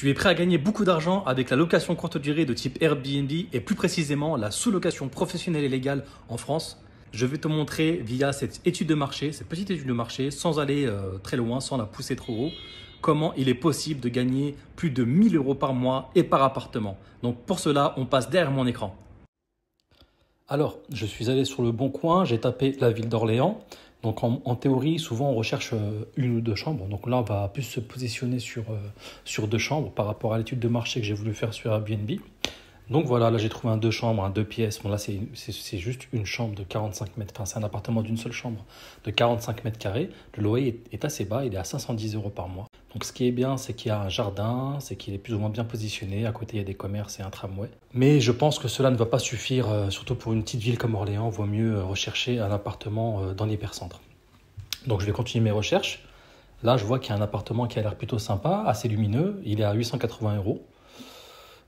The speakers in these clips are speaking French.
Tu es prêt à gagner beaucoup d'argent avec la location courte durée de type Airbnb et plus précisément la sous-location professionnelle et légale en France? Je vais te montrer via cette étude de marché, cette petite étude de marché, sans aller très loin, sans la pousser trop haut, comment il est possible de gagner plus de 1000 euros par mois et par appartement. Donc pour cela, on passe derrière mon écran. Alors, je suis allé sur le bon coin, j'ai tapé la ville d'Orléans. Donc en théorie, souvent on recherche une ou deux chambres. Donc là, on va plus se positionner sur deux chambres par rapport à l'étude de marché que j'ai voulu faire sur Airbnb. Donc voilà, là j'ai trouvé un deux chambres, un deux pièces. Bon là c'est juste une chambre de 45 mètres, enfin c'est un appartement d'une seule chambre de 45 mètres carrés. Le loyer est assez bas, il est à 510 euros par mois. Donc ce qui est bien, c'est qu'il y a un jardin, c'est qu'il est plus ou moins bien positionné. À côté il y a des commerces et un tramway. Mais je pense que cela ne va pas suffire, surtout pour une petite ville comme Orléans. Il vaut mieux rechercher un appartement dans l'hypercentre. Donc je vais continuer mes recherches. Là je vois qu'il y a un appartement qui a l'air plutôt sympa, assez lumineux. Il est à 880 euros.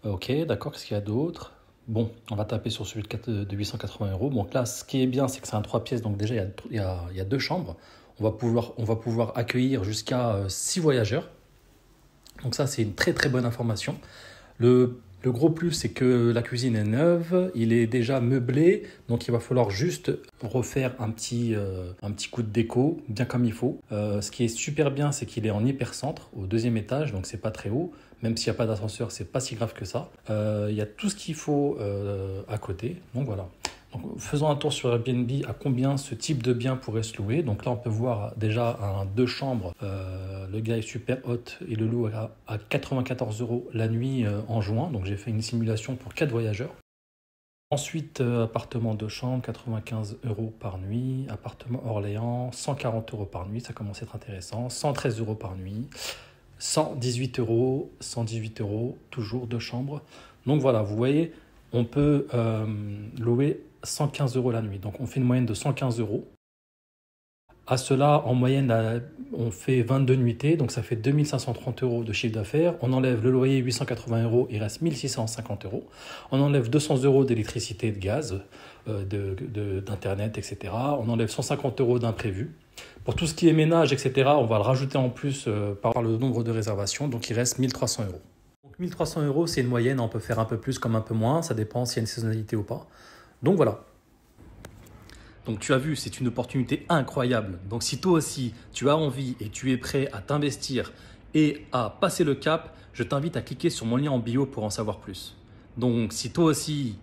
Ok, d'accord, qu'est-ce qu'il y a d'autre? Bon, on va taper sur celui de 880 euros. Donc là, ce qui est bien, c'est que c'est un 3 pièces, donc déjà, il y a deux chambres. On va pouvoir accueillir jusqu'à 6 voyageurs. Donc ça, c'est une très très bonne information. Le gros plus, c'est que la cuisine est neuve, il est déjà meublé, donc il va falloir juste refaire un petit coup de déco, bien comme il faut. Ce qui est super bien, c'est qu'il est en hypercentre, au deuxième étage, donc c'est pas très haut. Même s'il n'y a pas d'ascenseur, c'est pas si grave que ça. Il y a tout ce qu'il faut à côté, donc voilà. Donc, faisons un tour sur Airbnb à combien ce type de bien pourrait se louer. Donc là, on peut voir déjà un deux chambres. Le gars est super hot et le loue à 94 euros la nuit en juin. Donc j'ai fait une simulation pour 4 voyageurs. Ensuite, appartement de chambre, 95 euros par nuit. Appartement Orléans, 140 euros par nuit. Ça commence à être intéressant. 113 euros par nuit. 118 euros, toujours deux chambres. Donc voilà, vous voyez, on peut louer 115 euros la nuit. Donc on fait une moyenne de 115 euros. À cela, en moyenne, on fait 22 nuitées, donc ça fait 2530 euros de chiffre d'affaires. On enlève le loyer 880 euros, il reste 1650 euros. On enlève 200 euros d'électricité et de gaz, d'internet, etc. On enlève 150 euros d'imprévu. Pour tout ce qui est ménage, etc., on va le rajouter en plus par le nombre de réservations, donc il reste 1300 euros. Donc 1300 euros, c'est une moyenne, on peut faire un peu plus comme un peu moins, ça dépend s'il y a une saisonnalité ou pas. Donc voilà. Donc tu as vu, c'est une opportunité incroyable. Donc si toi aussi, tu as envie et tu es prêt à t'investir et à passer le cap, je t'invite à cliquer sur mon lien en bio pour en savoir plus. Donc si toi aussi,